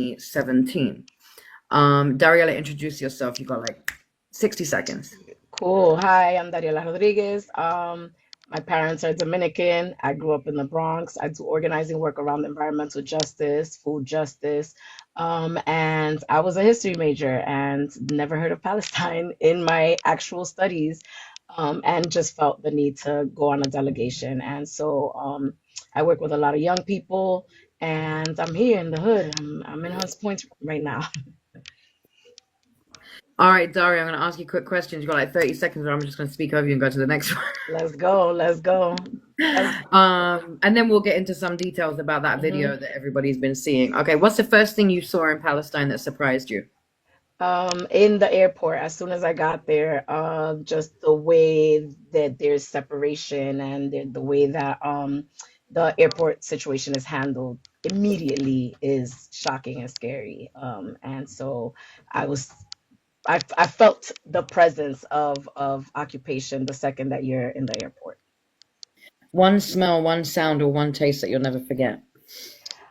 2017. Dariela, introduce yourself. You got like 60 seconds. Cool. Hi, I'm Dariela Rodriguez. My parents are Dominican. I grew up in the Bronx. I do organizing work around environmental justice, food justice. And I was a history major and never heard of Palestine in my actual studies, and just felt the need to go on a delegation. And so I work with a lot of young people, and I'm here in the hood. I'm in Hunts Point right now. All right, Daria, I'm going to ask you quick questions. You got like 30 seconds, or I'm just going to speak over you and go to the next one. Let's go. Let's go. That's, And then we'll get into some details about that mhm. video that everybody's been seeing. Okay, what's the first thing you saw in Palestine that surprised you? In the airport, as soon as I got there, just the way that there's separation and the way that the airport situation is handled immediately is shocking and scary. And so I was I felt the presence of occupation the second that you're in the airport. One smell, one sound, or one taste that you'll never forget.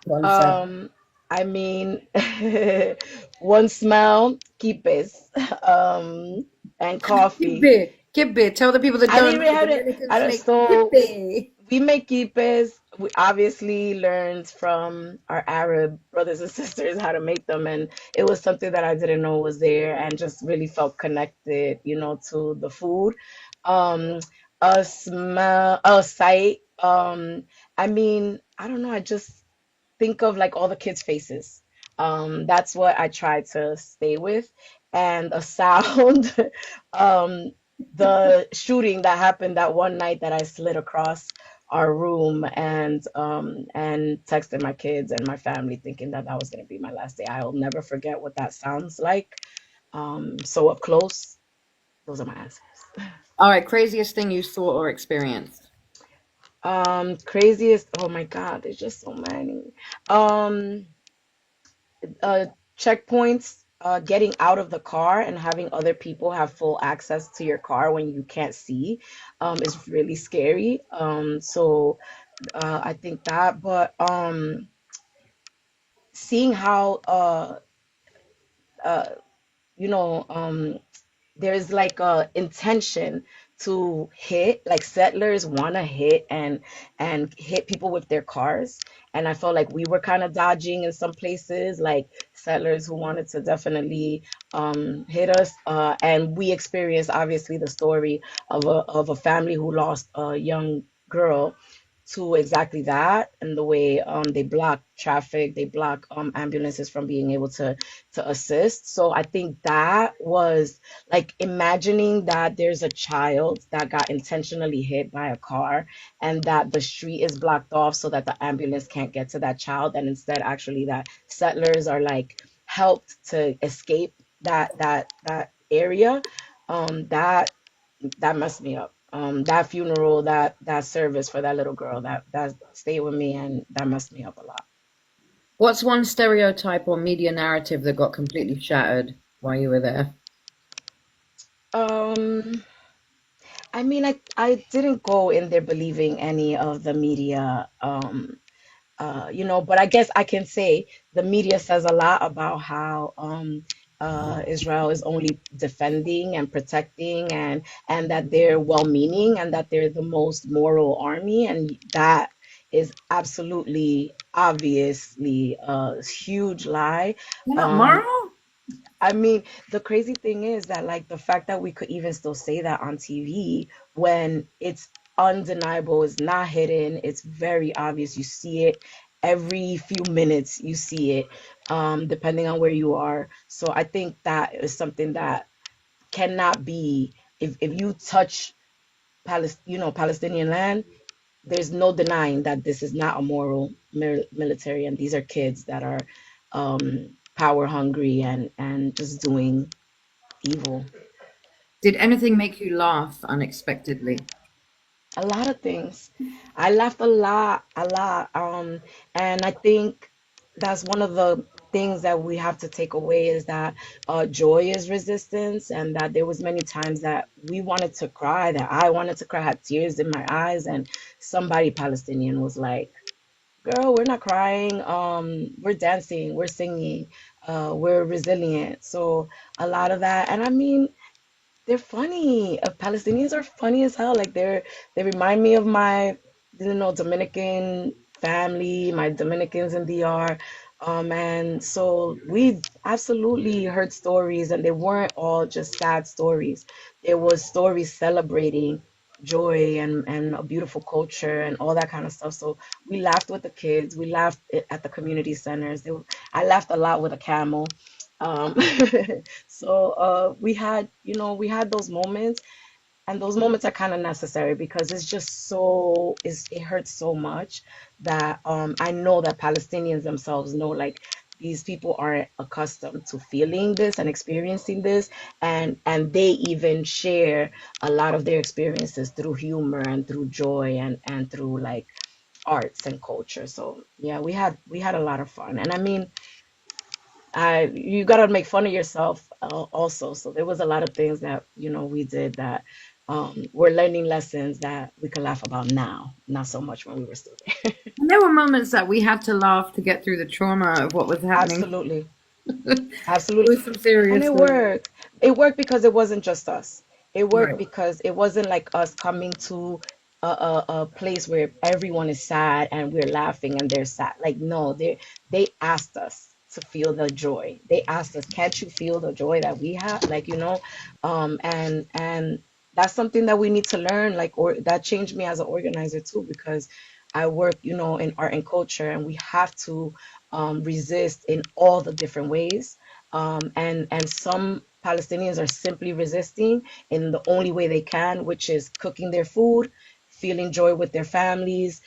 One sound. Um, I mean, one smell, quipes, and coffee. Kibbeh, kibbeh. Tell the people that I don't didn't even know, have it. I Dominicans don't, make so kibbeh. we make quipes. We obviously learned from our Arab brothers and sisters how to make them, and it was something that I didn't know was there, and just really felt connected, to the food. Um, a smell, a sight. I mean, I don't know. I just think of like all the kids' faces. That's what I try to stay with. And a sound, um, the shooting that happened that one night that I slid across our room and texted my kids and my family thinking that that was gonna be my last day. I'll never forget what that sounds like. So up close, those are my answers. All right, craziest thing you saw or experienced. Craziest, oh my God, there's just so many. Um, uh, Checkpoints, getting out of the car and having other people have full access to your car when you can't see, is really scary. I think that, but seeing how uh, you know, there's like a intention to hit, like settlers want to hit and hit people with their cars, and I felt like we were kind of dodging in some places, like settlers who wanted to definitely hit us, and we experienced obviously the story of a family who lost a young girl to exactly that, and the way they block traffic, they block ambulances from being able to assist. So I think that was like imagining that there's a child that got intentionally hit by a car and that the street is blocked off so that the ambulance can't get to that child, and instead actually that settlers are like helped to escape that area. That messed me up. That funeral, that service for that little girl, that stayed with me, and that messed me up a lot. What's one stereotype or media narrative that got completely shattered while you were there? Um, I mean, I didn't go in there believing any of the media, but I guess I can say the media says a lot about how Israel is only defending and protecting, and that they're well-meaning and that they're the most moral army, and that is absolutely obviously a huge lie. You're not Um, moral? I mean, the crazy thing is that, like, the fact that we could even still say that on TV when it's undeniable, it's not hidden, it's very obvious. You see it every few minutes, you see it, depending on where you are. So I think that is something that cannot be, if you touch Palestinian land, there's no denying that this is not a moral military, and these are kids that are power hungry and just doing evil. Did anything make you laugh unexpectedly? A lot of things. I laughed a lot, a lot. And I think that's one of the things that we have to take away is that joy is resistance, and that there was many times that we wanted to cry, that I wanted to cry, had tears in my eyes, and somebody Palestinian was like, girl, we're not crying. We're dancing, we're singing, we're resilient. So a lot of that, and I mean, they're funny. Palestinians are funny as hell. Like they remind me of my, Dominican family, my Dominicans in DR. And so we absolutely heard stories, and they weren't all just sad stories. There was stories celebrating joy and a beautiful culture and all that kind of stuff. So we laughed with the kids. We laughed at the community centers. I laughed a lot with a camel. Um, So we had those moments, and those moments are kind of necessary because it's just it hurts so much that I know that Palestinians themselves know, like, these people aren't accustomed to feeling this and experiencing this, and they even share a lot of their experiences through humor and through joy and through like arts and culture. So yeah, we had a lot of fun, and I mean, you got to make fun of yourself also. So there was a lot of things that we did that were learning lessons that we can laugh about now, not so much when we were still there. And there were moments that we had to laugh to get through the trauma of what was happening. Absolutely. It Absolutely. was some And serious it stuff. worked. It worked because it wasn't just us. It worked Right. because it wasn't like us coming to a place where everyone is sad and we're laughing and they're sad. Like, no, they asked us to feel the joy. They asked us, can't you feel the joy that we have? Like, and that's something that we need to learn, like, or that changed me as an organizer too, because I work, in art and culture, and we have to resist in all the different ways. And some Palestinians are simply resisting in the only way they can, which is cooking their food, feeling joy with their families,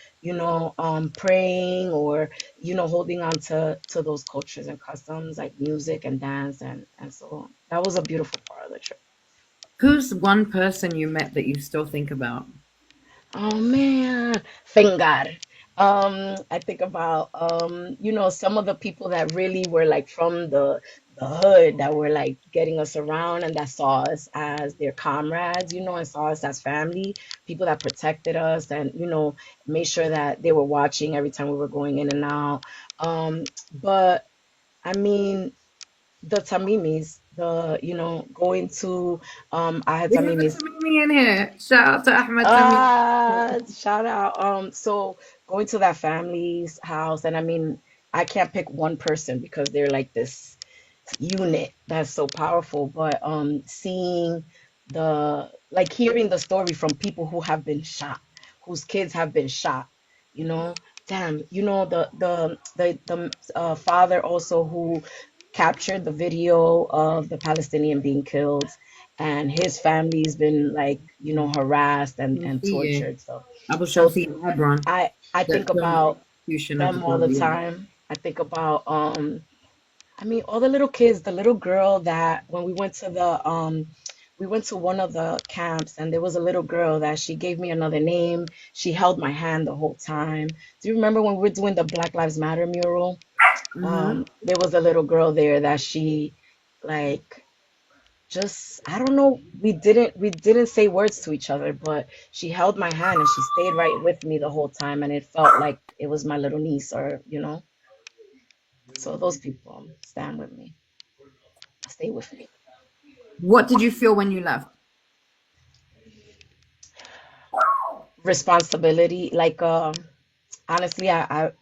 praying, or holding on to those cultures and customs like music and dance, and so that was a beautiful part of the trip. Who's one person you met that you still think about? Oh man, thank God. I think about some of the people that really were like from the hood, that were like getting us around and that saw us as their comrades, and saw us as family, people that protected us and made sure that they were watching every time we were going in and out. But I mean, the Tamimis, going to I had We have a Tamimis. Tamimi in here. Shout out to Ahmed Tamimi. Shout out. So going to that family's house, and I mean, I can't pick one person because they're like this unit that's so powerful. But seeing hearing the story from people who have been shot, whose kids have been shot, you know, damn, the father also who captured the video of the Palestinian being killed, and his family's been like, harassed and Shamsiya. tortured. So Abu so Shamsiya Hebron. I That think killed the about execution of the them all the brother. Yeah. time. I think about I mean, all the little kids, the little girl that when we went to one of the camps, and there was a little girl that she gave me another name. She held my hand the whole time. Do you remember when we were doing the Black Lives Matter mural? Hmm. There was a little girl there that she, like, just, I don't know, we didn't say words to each other, but she held my hand and she stayed right with me the whole time, and it felt like it was my little niece, or so those people stand with me, stay with me. What did you feel when you left? Responsibility, like, honestly, I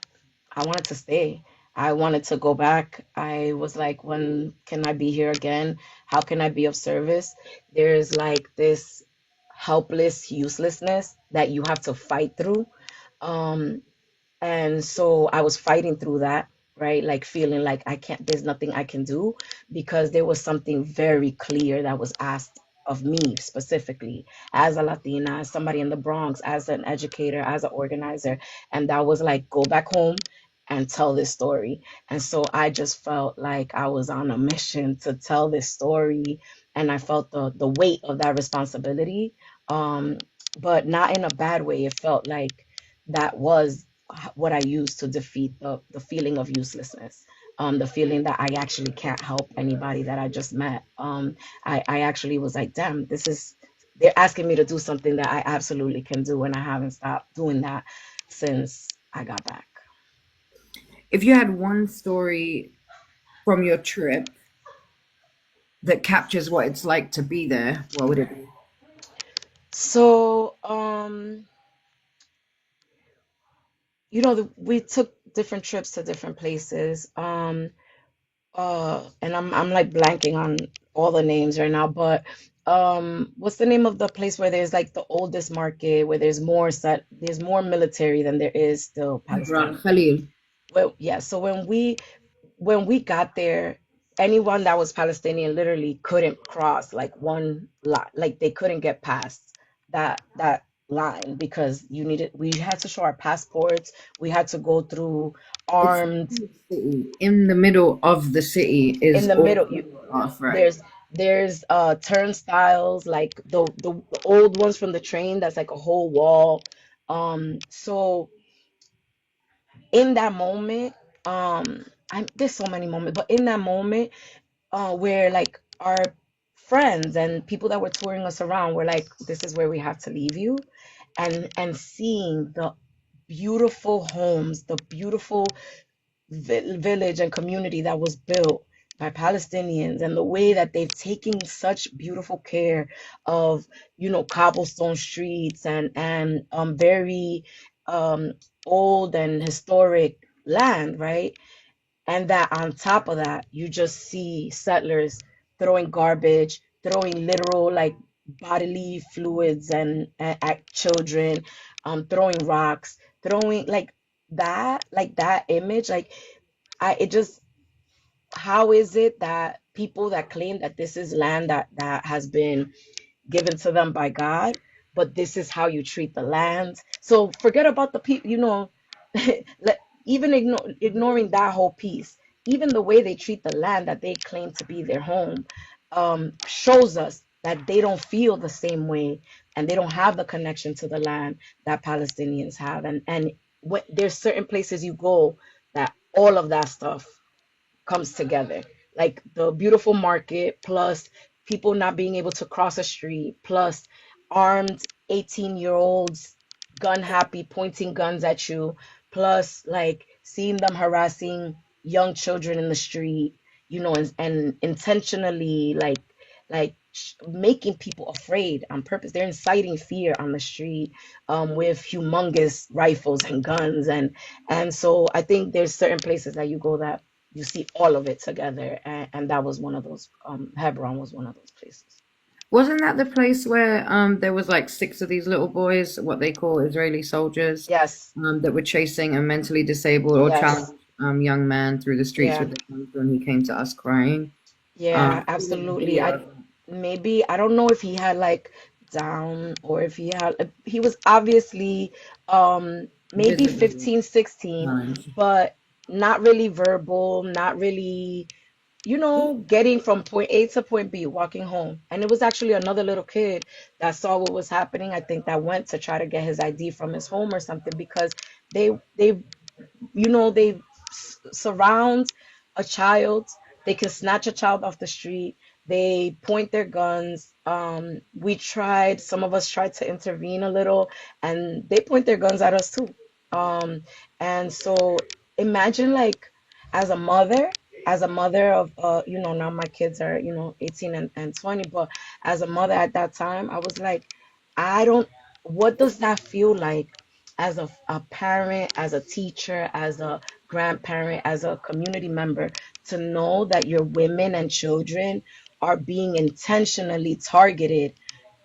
wanted to stay. I wanted to go back. I was like, when can I be here again? How can I be of service? There's like this helpless uselessness that you have to fight through. Um, And so I was fighting through that, right? Like feeling like I can't, there's nothing I can do, because there was something very clear that was asked of me specifically as a Latina, as somebody in the Bronx, as an educator, as an organizer. And that was like, go back home and tell this story. And so I just felt like I was on a mission to tell this story. And I felt the weight of that responsibility. Um, but not in a bad way. It felt like that was what I use to defeat the feeling of uselessness, the feeling that I actually can't help anybody that I just met. I actually was like, damn, they're asking me to do something that I absolutely can do, and I haven't stopped doing that since I got back. If you had one story from your trip that captures what it's like to be there, what would it be? So, we took different trips to different places. And I'm like blanking on all the names right now, but what's the name of the place where there's like the oldest market where there's more military than there is still Hebron, Palestine? Khalil. Well, yeah, so when we got there, anyone that was Palestinian literally couldn't cross like one lot, like they couldn't get past that line because we had to show our passports, we had to go through It's a armed huge city. In the middle of the city in is the all middle. off, right? There's turnstiles like the old ones from the train that's like a whole wall. So in that moment, there's so many moments, but in that moment, where like our friends and people that were touring us around were like, this is where we have to leave you, and seeing the beautiful homes, the beautiful village and community that was built by Palestinians, and the way that they've taken such beautiful care of, cobblestone streets and very um old and historic land, right? And that on top of that, you just see settlers throwing garbage, throwing literal like bodily fluids and at children, throwing rocks, throwing like that image, like I it just how is it that people that claim that this is land that has been given to them by God, but this is how you treat the land. So forget about the people, even ignoring that whole piece. Even the way they treat the land that they claim to be their home shows us that they don't feel the same way and they don't have the connection to the land that Palestinians have. And there's certain places you go that all of that stuff comes together. Like the beautiful market, plus people not being able to cross a street, plus armed 18-year-olds, gun happy, pointing guns at you, plus like seeing them harassing young children in the street, and intentionally making people afraid on purpose. They're inciting fear on the street with humongous rifles and guns, and so I think there's certain places that you go that you see all of it together, and that was one of those. Hebron was one of those places. Wasn't that the place where there was like six of these little boys, what they call Israeli soldiers, Yes, that were chasing a mentally disabled or yes, challenged young man through the streets yeah, with their guns when he came to us crying? yeah, We got a absolutely. video I of maybe I don't know if he had like down or if he was obviously maybe visibly 15, 16, challenged. but not really verbal, not really getting from point A to point B, walking home. And it was actually another little kid that saw what was happening. I think that went to try to get his ID from his home or something because they they surround a child. They can snatch a child off the street. They point their guns. Some of us tried to intervene a little, and they point their guns at us too. And so imagine like as a mother, as a mother of now my kids are 18 and 20, but as a mother at that time, I was like, I don't, what does that feel like as a parent, as a teacher, as a grandparent, as a community member, to know that your women and children are being intentionally targeted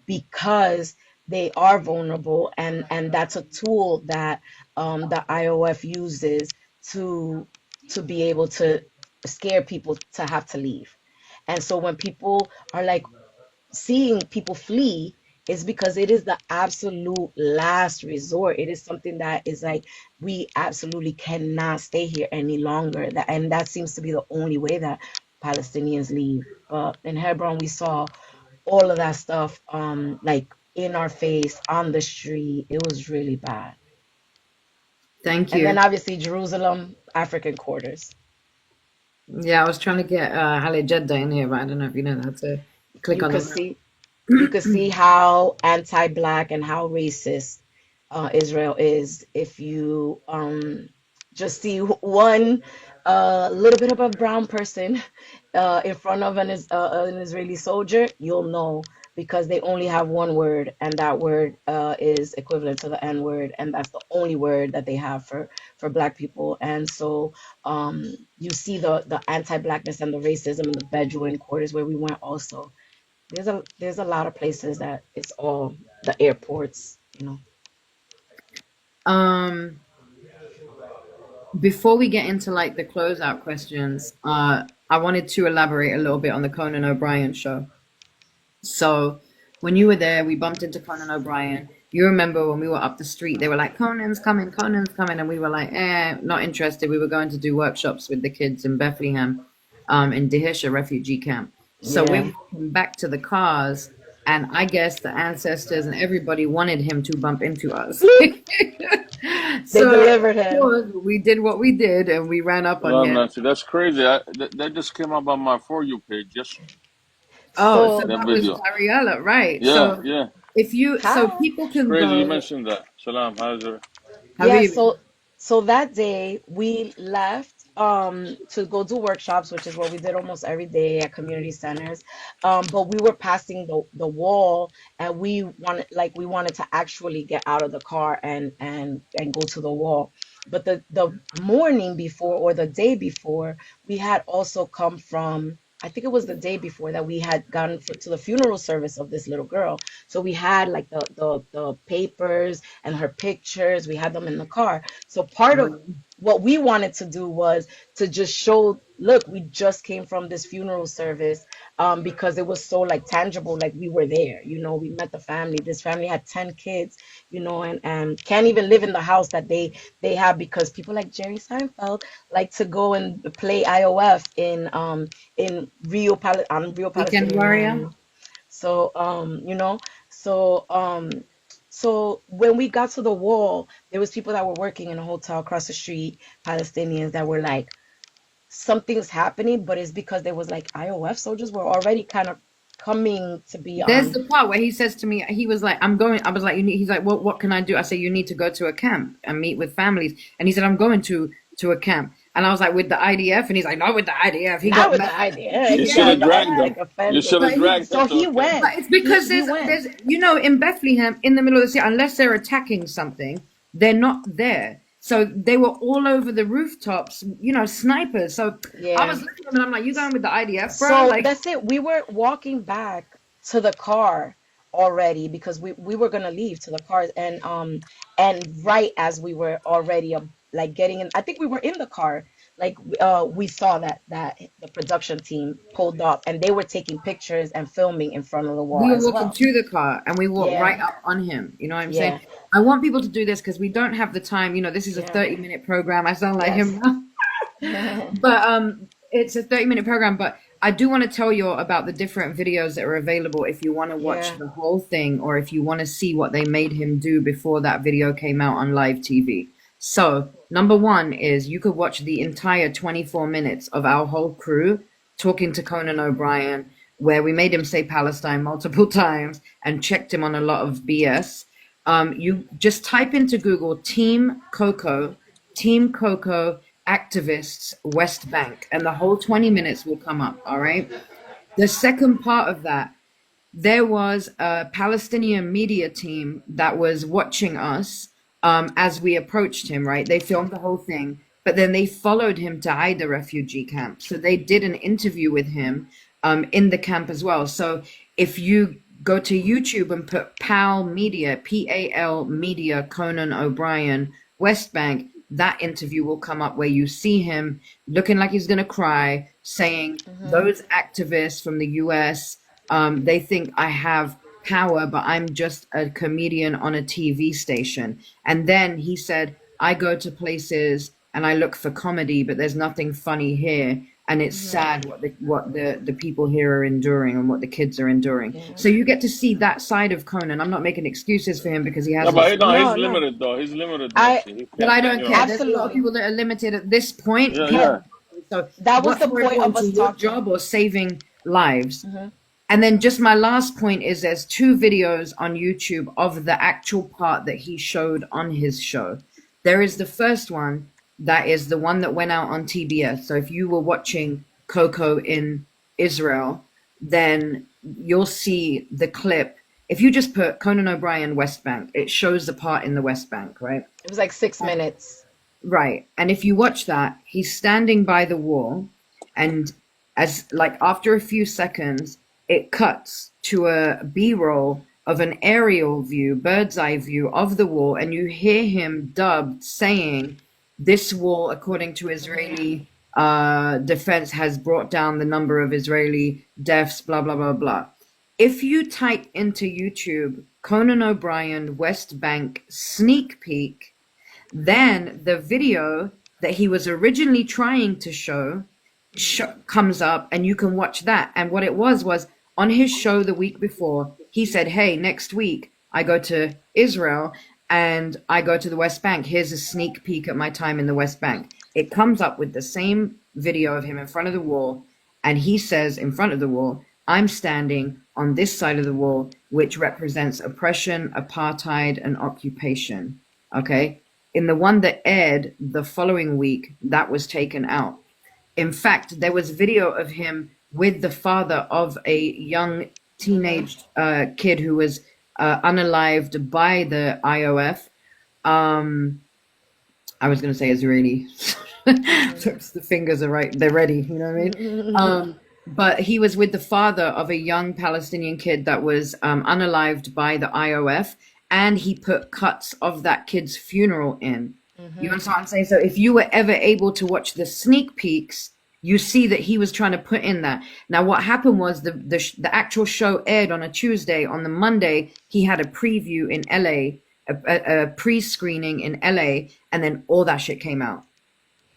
because they are vulnerable, and that's a tool that the IOF uses to be able to scare people to have to leave. And so when people are like seeing people flee, is because it is the absolute last resort. It is something that is like we absolutely cannot stay here any longer. And that seems to be the only way that Palestinians leave. But in Hebron, we saw all of that stuff, like in our face on the street. It was really bad. Thank And then you. obviously Jerusalem, African quarters. Yeah, I was trying to get Halle Jeddah in here, but I don't know if you know how to click You on the could map. see you could see how anti-black and how racist Israel is if you just see one little bit of a brown person in front of an Israeli soldier, you'll know because they only have one word, and that word is equivalent to the N word, and that's the only word that they have for Black people. And so you see the anti-Blackness and the racism in the Bedouin quarters where we went also. There's a lot of places that it's all the airports, you know. Um, before we get into like the closeout questions, I wanted to elaborate a little bit on the Conan O'Brien show. So when you were there, we bumped into Conan O'Brien. You remember when we were up the street, they were like, Conan's coming. And we were like, not interested. We were going to do workshops with the kids in Bethlehem, in Dehisha refugee camp. So we Yeah, were walking back to the cars, and I guess the ancestors and everybody wanted him to bump into us. bleep. They So delivered of him. course, we did what we did, and we ran up on Well, him. Nancy, that's crazy. That just came up on my For You page yesterday. Oh, so So That that was video. Tariella, right? Yeah, So yeah. if you, so hi. people It's can crazy you go. mentioned that. Shalom. How's it? Yeah, Habibi. so that day we left to go do workshops, which is what we did almost every day at community centers. But we were passing the wall, and we wanted to actually get out of the car and go to the wall. But the morning before, or the day before, we had also come from, I think it was the day before, that we had gone to the funeral service of this little girl. So we had like the papers and her pictures. We had them in the car. So part of what we wanted to do was to just show, look, we just came from this funeral service, because it was so like tangible, like we were there. We met the family. This family had 10 kids, and can't even live in the house that they have, because people like Jerry Seinfeld like to go and play IOF in on real Weekend Palestinian Warrior. land. So, so when we got to the wall, there was people that were working in a hotel across the street, Palestinians that were like, something's happening, but it's because there was like IOF soldiers were already kind of coming to be There's on. the part where he says to me, he was like, I'm going, I was like, he's like, what can I do? I say, you need to go to a camp and meet with families. And he said, I'm going to a camp. And I was like, with the IDF? And he's like, not with the IDF. He Not got with mad. the idea. You He should Yeah, have got dragged like them. You offended. should but have he, dragged them So to he a camp. went. but it's He because he went. there's, in Bethlehem, in the middle of the city, unless they're attacking something, they're not there. So they were all over the rooftops, snipers. So I Yeah. was looking at them and I'm like, you going with the IDF, bro? So Like, that's it. We were walking back to the car already because we were gonna leave to the cars, and right as we were already like getting in, I think we were in the car, like we saw that the production team pulled up, and they were taking pictures and filming in front of the wall we were as walking well. to the car and we walked right Yeah, up on him. You know what I'm saying? yeah, I want people to do this because we don't have the time. This is a yeah, 30-minute program. I sound like yes. him now. But it's a 30-minute program. But I do want to tell you about the different videos that are available if you want to watch Yeah. the whole thing or if you want to see what they made him do before that video came out on live TV. So, number one is you could watch the entire 24 minutes of our whole crew talking to Conan O'Brien, where we made him say Palestine multiple times and checked him on a lot of BS. You just type into Google Team Coco activists West Bank, and the whole 20 minutes will come up. All right. The second part of that, there was a Palestinian media team that was watching us as we approached him, right? They filmed the whole thing, but then they followed him to Aida refugee camp. So they did an interview with him in the camp as well. So if you go to YouTube and put PAL Media, PAL Media, Conan O'Brien, West Bank, that interview will come up where you see him looking like he's going to cry, saying, Hmm. those activists from the US, they think I have power, but I'm just a comedian on a TV station. And then he said, I go to places and I look for comedy, but there's nothing funny here. And it's Hmm. sad what the people here are enduring and what the kids are enduring. Yeah. So you get to see that side of Conan. I'm not making excuses for him because he No, hasn't. but no, he's No, no. limited though. He's limited, I Nancy. He But can't. I don't You know. care. There's a lot of absolutely. people that are limited at this point. Yeah, People. Yeah. yeah. So That was what's the more point of important to us your talking. job or saving lives? Hmm. And then just my last point is there's two videos on YouTube of the actual part that he showed on his show. There is the first one. that is the one that went out on TBS. So if you were watching Coco in Israel, then you'll see the clip. If you just put Conan O'Brien West Bank, it shows the part in the West Bank, right? It was like 6 minutes. Right. And if you watch that, he's standing by the wall, and as like after a few seconds, it cuts to a B-roll of an aerial view, bird's eye view of the wall, and you hear him dubbed saying, "This wall, according to Israeli defense, has brought down the number of Israeli deaths, blah, blah, blah, blah." If you type into YouTube Conan O'Brien West Bank sneak peek, then the video that he was originally trying to show comes up, and you can watch that. And what it was on his show the week before, he said, "Hey, next week I go to Israel and I go to the West Bank. Here's a sneak peek at my time in the West Bank." It comes up with the same video of him in front of the wall, and he says in front of the wall, "I'm standing on this side of the wall, which represents oppression, apartheid, and occupation." Okay. In the one that aired the following week, that was taken out. In fact, there was video of him with the father of a young Mm-hmm. teenage kid who was unalived by the IOF. Um, I was going to say Israeli. The fingers are right; they're ready. You know what I mean? But he was with the father of a young Palestinian kid that was unalived by the IOF, and he put cuts of that kid's funeral in. You Mm-hmm. understand what I'm saying? So if you were ever able to watch the sneak peeks, you see that he was trying to put in that. Now, what happened was the actual show aired on a Tuesday. On the Monday, he had a preview in LA, a pre-screening in LA, and then all that shit came out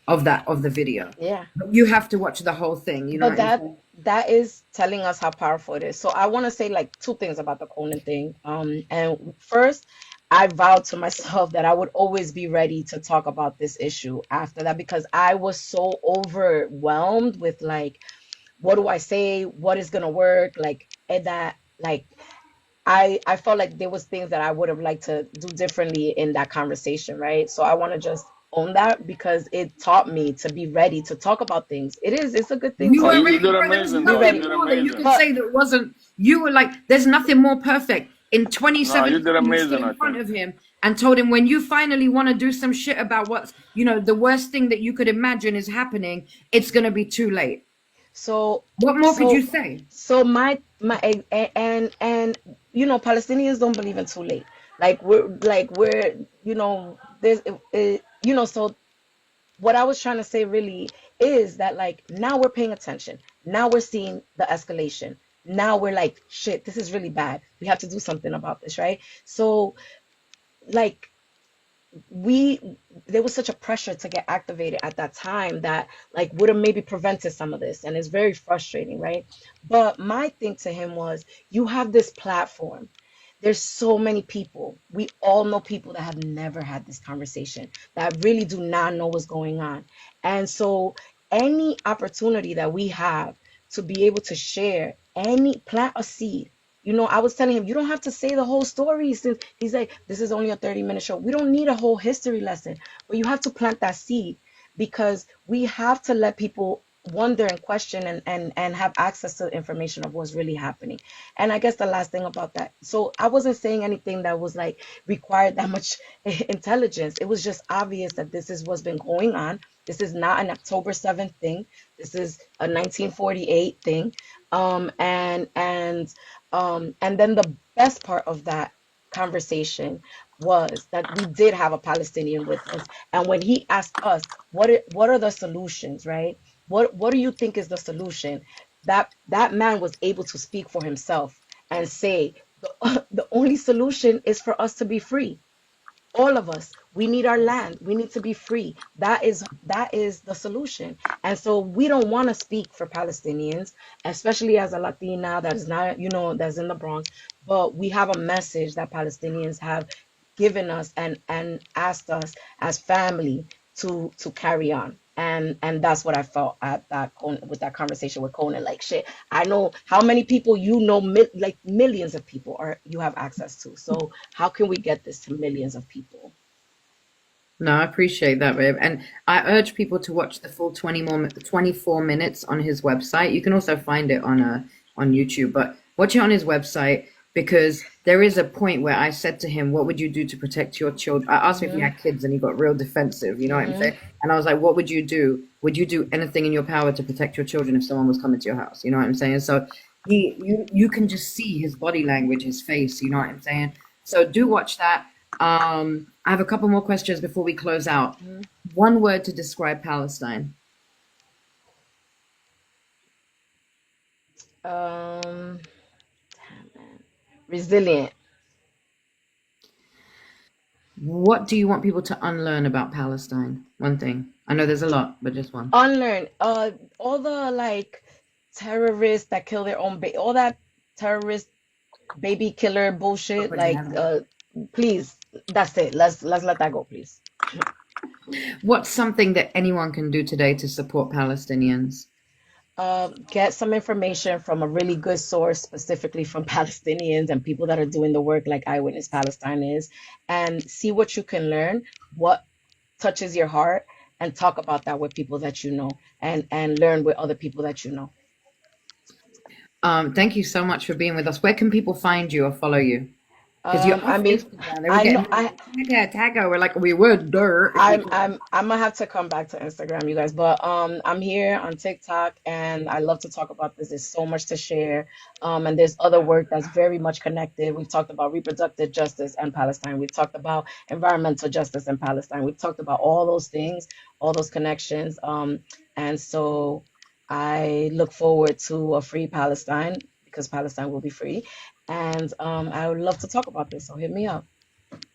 of the video. Yeah. But you have to watch the whole thing. You know But what I'm that saying? that is telling us how powerful it is. So I want to say like two things about the Conan thing. And first, I vowed to myself that I would always be ready to talk about this issue after that because I was so overwhelmed with like, what do I say? What is gonna work? Like, and that like I felt like there was things that I would have liked to do differently in that conversation, right? So I want to just own that because it taught me to be ready to talk about things. It's a good thing You No, to were you ready, did bro. There was amazing be though. You nothing ready. did more that you amazing. could But say that wasn't. You were like, there's nothing more perfect. In No, you 2017, did you stood amazing, in I front think. of him and told him, when you finally want to do some shit about what's, the worst thing that you could imagine is happening, it's going to be too late. so What more could you so say? so and Palestinians don't believe in too late. We're there's so what I was trying to say really is that like now we're paying attention. Now we're seeing the escalation. Now we're like, shit, this is really bad. We have to do something about this, right? So like we there was such a pressure to get activated at that time that like would have maybe prevented some of this, and it's very frustrating, right? But my thing to him was, you have this platform. There's so many people. We all know people that have never had this conversation, that really do not know what's going on. And so any opportunity that we have to be able to share, any plant a seed. I was telling him, you don't have to say the whole story. Since he's like, this is only a 30-minute show. We don't need a whole history lesson, but you have to plant that seed because we have to let people wonder and question and have access to the information of what's really happening. And I guess the last thing about that, so I wasn't saying anything that was like required that much intelligence. It was just obvious that this is what's been going on. This is not an October 7th thing. This is a 1948 thing. And then the best part of that conversation was that we did have a Palestinian with us. And when he asked us, what are the solutions, right? What do you think is the solution? That man was able to speak for himself and say the only solution is for us to be free. All of us, we need our land, we need to be free. That is the solution. And so we don't want to speak for Palestinians, especially as a Latina that is not, that's in the Bronx, but we have a message that Palestinians have given us and asked us as family to carry on. And that's what I felt at with that conversation with Conan. Like, shit, I know how many people, like millions of people are you have access to. So how can we get this to millions of people? No, I appreciate that, babe. And I urge people to watch the full 24 minutes on his website. You can also find it on YouTube, but watch it on his website because there is a point where I said to him, "What would you do to protect your children?" I asked him if he Mm-hmm. had kids, and he got real defensive. You know what I'm Mm-hmm. saying? And I was like, "What would you do? Would you do anything in your power to protect your children if someone was coming to your house?" You know what I'm saying? So you can just see his body language, his face. You know what I'm saying? So do watch that. I have a couple more questions before we close out. Mm-hmm. One word to describe Palestine. Um, damn, man. Resilient. What do you want people to unlearn about Palestine? One thing. I know there's a lot, but just one. Unlearn. All the like terrorists that kill their own all that terrorist baby killer Stop bullshit. putting your Like, hand up. please, that's it. Let's let that go, please. What's something that anyone can do today to support Palestinians? Get some information from a really good source, specifically from Palestinians and people that are doing the work like Eyewitness Palestine is, and see what you can learn, what touches your heart, and talk about that with people that you know, and learn with other people that you know. Thank you so much for being with us. Where can people find you or follow you? Because you're I off mean, Instagram. They were I know getting tagger. We're like, we would, dirt, if we could. I'm gonna have to come back to Instagram, you guys. But I'm here on TikTok, and I love to talk about this. There's so much to share. And there's other work that's very much connected. We've talked about reproductive justice and Palestine. We've talked about environmental justice and Palestine. We've talked about all those things, all those connections. And so I look forward to a free Palestine because Palestine will be free. And I would love to talk about this. So hit me up.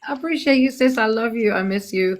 I appreciate you, sis. I love you. I miss you.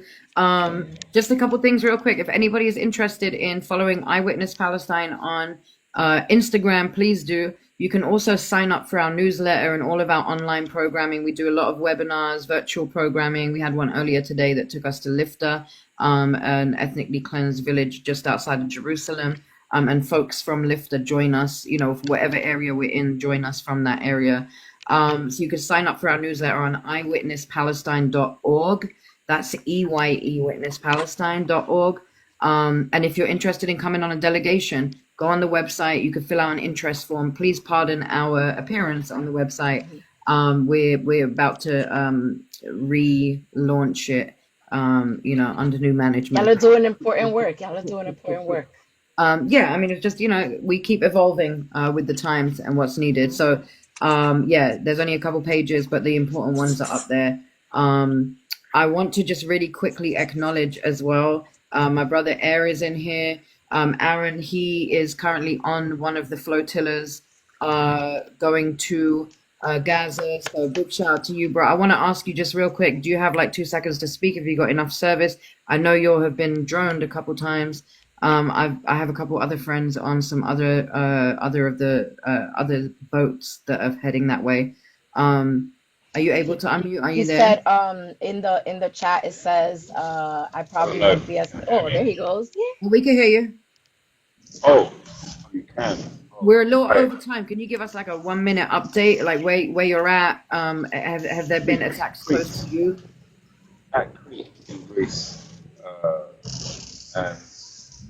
Just a couple things real quick. If anybody is interested in following Eyewitness Palestine on Instagram, please do. You can also sign up for our newsletter and all of our online programming. We do a lot of webinars, virtual programming. We had one earlier today that took us to Lifta, an ethnically cleansed village just outside of Jerusalem. And folks from Lifta join us, whatever area we're in, join us from that area. So you can sign up for our newsletter on eyewitnesspalestine.org. That's eyewitnesspalestine.org. And if you're interested in coming on a delegation, go on the website. You can fill out an interest form. Please pardon our appearance on the website. We're about to relaunch it, under new Y'all management. are doing important work. Y'all are doing important work. Yeah, I mean, it's just, we keep evolving with the times and what's needed. So, yeah, there's only a couple pages, but the important ones are up there. I want to just really quickly acknowledge as well, my brother Air is in here. Aaron, he is currently on one of the flotillas going to Gaza. So big shout out to you, bro. I want to ask you just real quick, do you have like 2 seconds to speak if you got enough service? I know you all have been droned a couple times. I have a couple other friends on some other of the other boats that are heading that way. Are you able He, to unmute? Are he you there? said in the chat it says I I don't probably know. won't be as Can you hear oh me? there he goes. We can hear you. Oh, you can. Oh, We're a little right. over time. Can you give us like a 1 minute update, like where you're at? Have there been Crete, attacks close to Crete, you? at Crete in Greece, and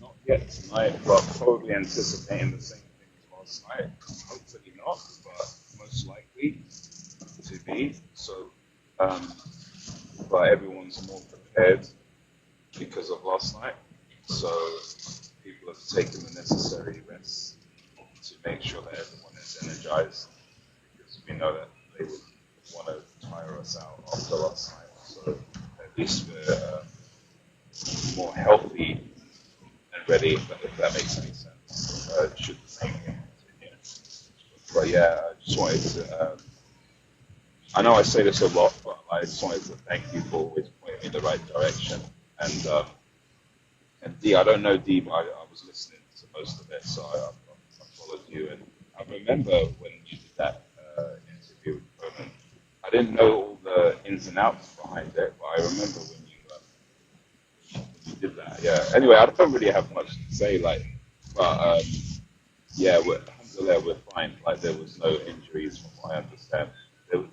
not yet tonight, but probably anticipating the same thing as last night. Hopefully not, but most likely to be. So, um, but everyone's more prepared because of last night. So people have taken the necessary risks to make sure that everyone is energized because we know that they would want to tire us out after last night. So at least we're more healthy and ready, if that makes any sense. Should the same thing continue. But yeah, I just wanted to. I know I say this a lot, but I just wanted to thank you for always pointing me in the right direction. And Dee, I don't know Dee, but I was listening to most of it, so I followed you. And I remember when you did that interview with Roman, I didn't know all the ins and outs behind it, but I remember when you did that. Yeah. Anyway, I don't really have much to say, but yeah, alhamdulillah, we're fine. Like there was no injuries from what I understand. There was,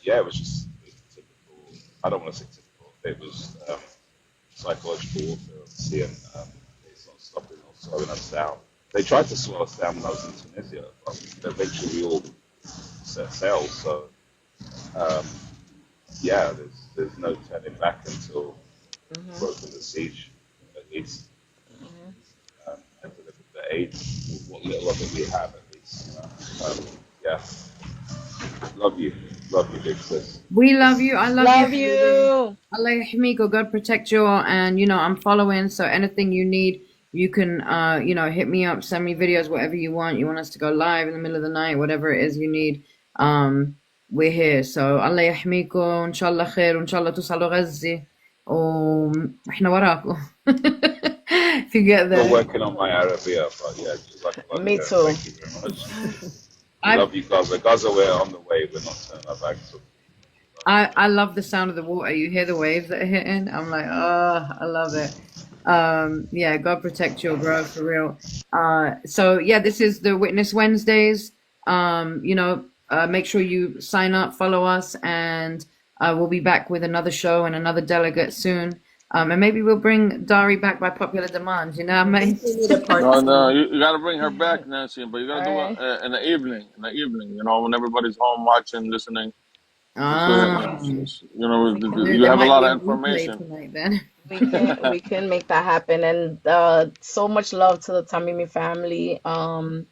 yeah, it was just typical. I don't want to say typical. it was psychological warfare, obviously, and it's not stopping or slowing us down. They tried to slow us down when I was in Tunisia, but eventually we all set sail. So um, yeah, there's no turning back until we've Mhm. broken the siege, at least, Mhm. and delivered the aid, what little of it we have, at least. Yeah, love you, big sis. We love you. I love you, Love Habibi. you. Allah yahmiko. God protect you all. And, I'm following. So anything you need, you can, hit me up, send me videos, whatever you want. You want us to go live in the middle of the night, whatever it is you need. We're here. So Allah yahmiko. Inshallah khair. Inshallah tusalu Ghazi. احنا وراكم. If you get Still there. working on my Arabia, but yeah, jazakallah Me khair. too. Thank you very much. We I love you, Gaza. Gaza, we're on the way. We're not turning our backs. I love the sound of the water. You hear the waves that are hitting. I'm like, oh, I love it. Yeah, God protect you, bro, for real. So yeah, this is the Witness Wednesdays. Make sure you sign up, follow us, and we'll be back with another show and another delegate soon. And maybe we'll bring Dari back by popular demand. You know what I I mean? think we need a part No, no, two. you got to bring her back, Nancy, but you got to All do it right. in the evening. In the evening, when everybody's home watching, listening. Ah, We can You there have a might lot be of a replay information. tonight then. we can make that happen. And so much love to the Tamimi family.